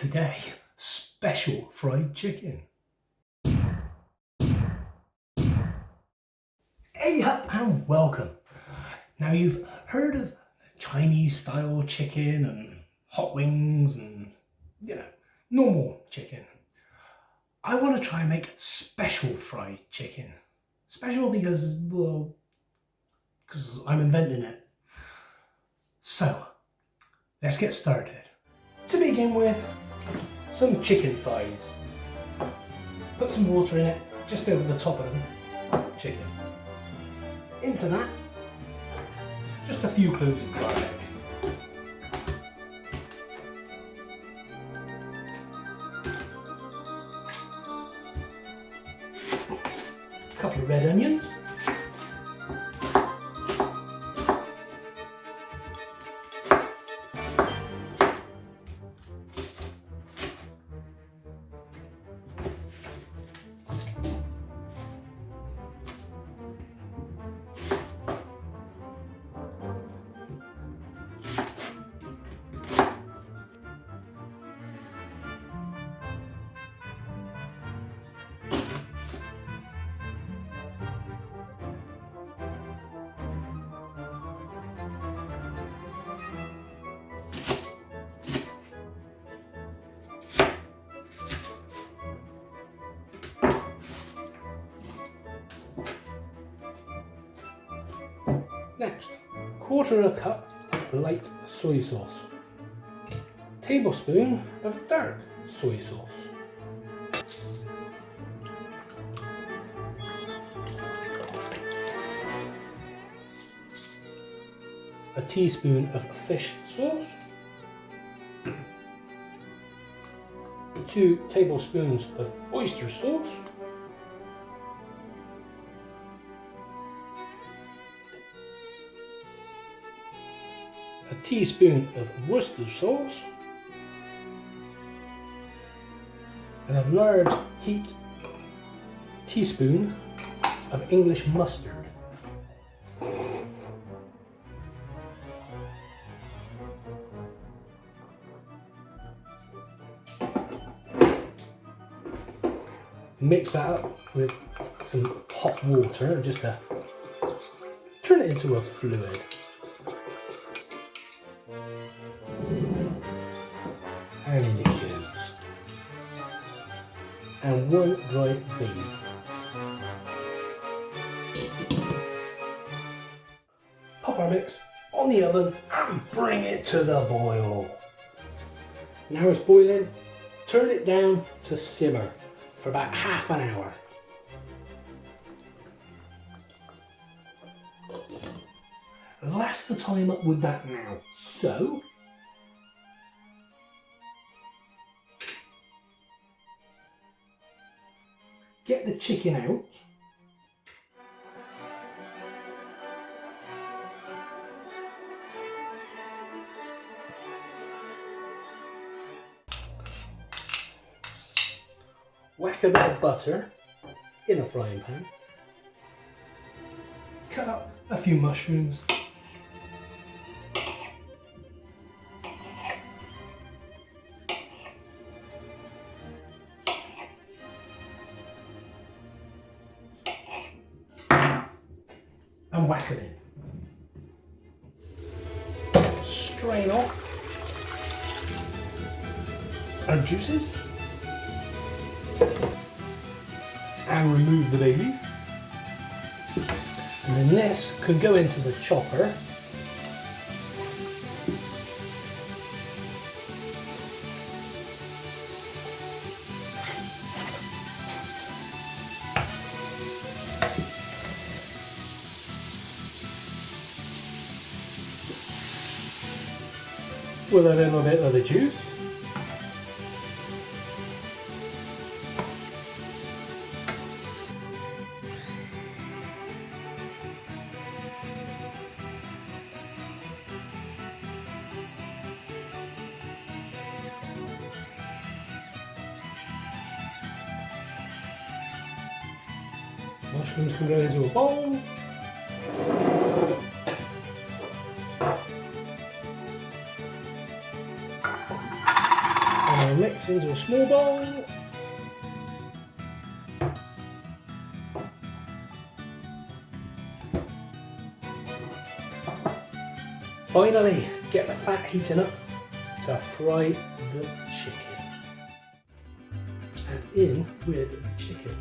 Today, special fried chicken. Hey up and welcome. Now you've heard of Chinese style chicken and hot wings and, normal chicken. I want to try and make special fried chicken. Special because I'm inventing it. So, let's get started. To begin with, some chicken thighs. Put some water in it, just over the top of the chicken. Into that, just a few cloves of garlic. A couple of red onions. Next, quarter a cup of light soy sauce, tablespoon of dark soy sauce, a teaspoon of fish sauce, 2 tablespoons of oyster sauce, a teaspoon of Worcester sauce, and a large heaped teaspoon of English mustard. Mix that up with some hot water just to turn it into a fluid. Any liquids. And 1 dried bay leaf. Pop our mix on the oven and bring it to the boil. Now it's boiling, turn it down to simmer for about half an hour. Last the time up with that now. So, get the chicken out. Whack a bit of butter in a frying pan. Cut up a few mushrooms. And whack it in. Strain off our juices and remove the bay leaf. And then this can go into the chopper. With a little bit of the juice. Mushrooms can go into a bowl. I'll mix into a small bowl. Finally, get the fat heating up to fry the chicken. And in with the chicken.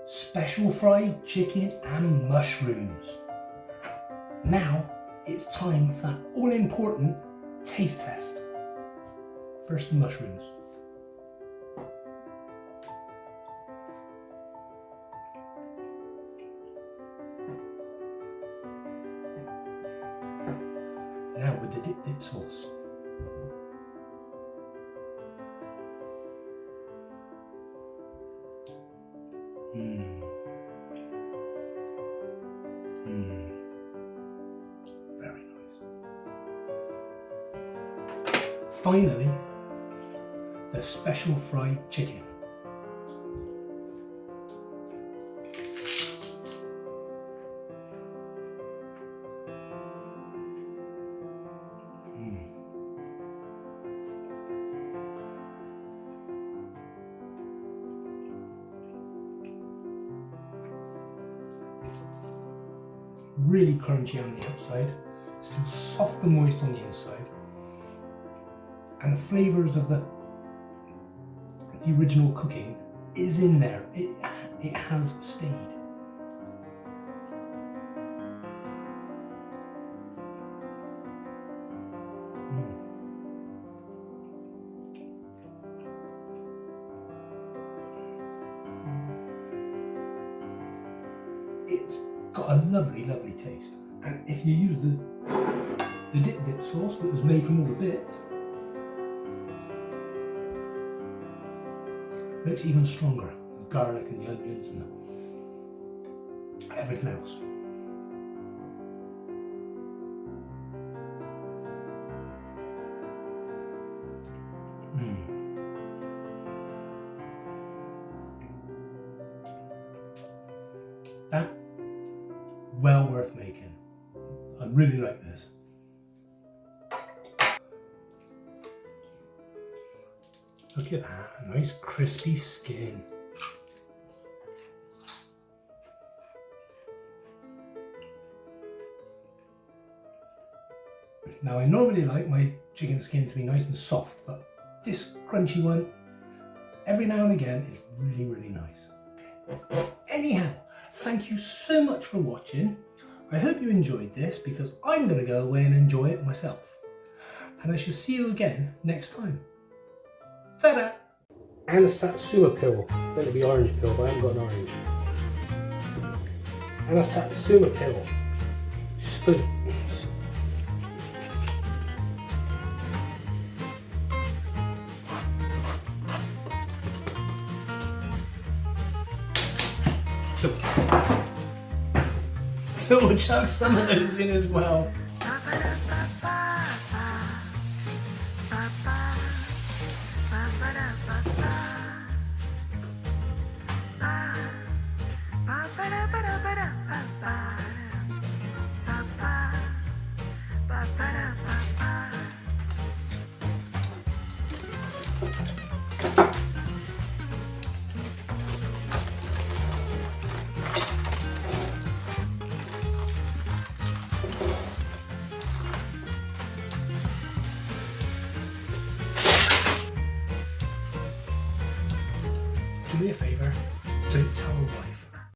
Special fried chicken and mushrooms. Now it's time for that all important taste test. First, the mushrooms. Now with the dip sauce. Very nice. Finally, the special fried chicken. Really crunchy on the outside, still soft and moist on the inside, and the flavours of the original cooking is in there. It has stayed. It's got a lovely taste, and if you use the dip sauce that was made from all the bits, it makes it even stronger. The garlic and the onions and everything else. That well worth making. I really like this. Look at that, a nice crispy skin. Now I normally like my chicken skin to be nice and soft, but this crunchy one, every now and again, is really nice. Anyhow, thank you so much for watching. I hope you enjoyed this, because I'm going to go away and enjoy it myself. And I shall see you again next time. Ta-da! And a satsuma pill. Then it'll be orange pill, but I haven't got an orange. And a satsuma pill. Supposed... So we'll chuck some of those in as well. do me a favour, don't tell my wife.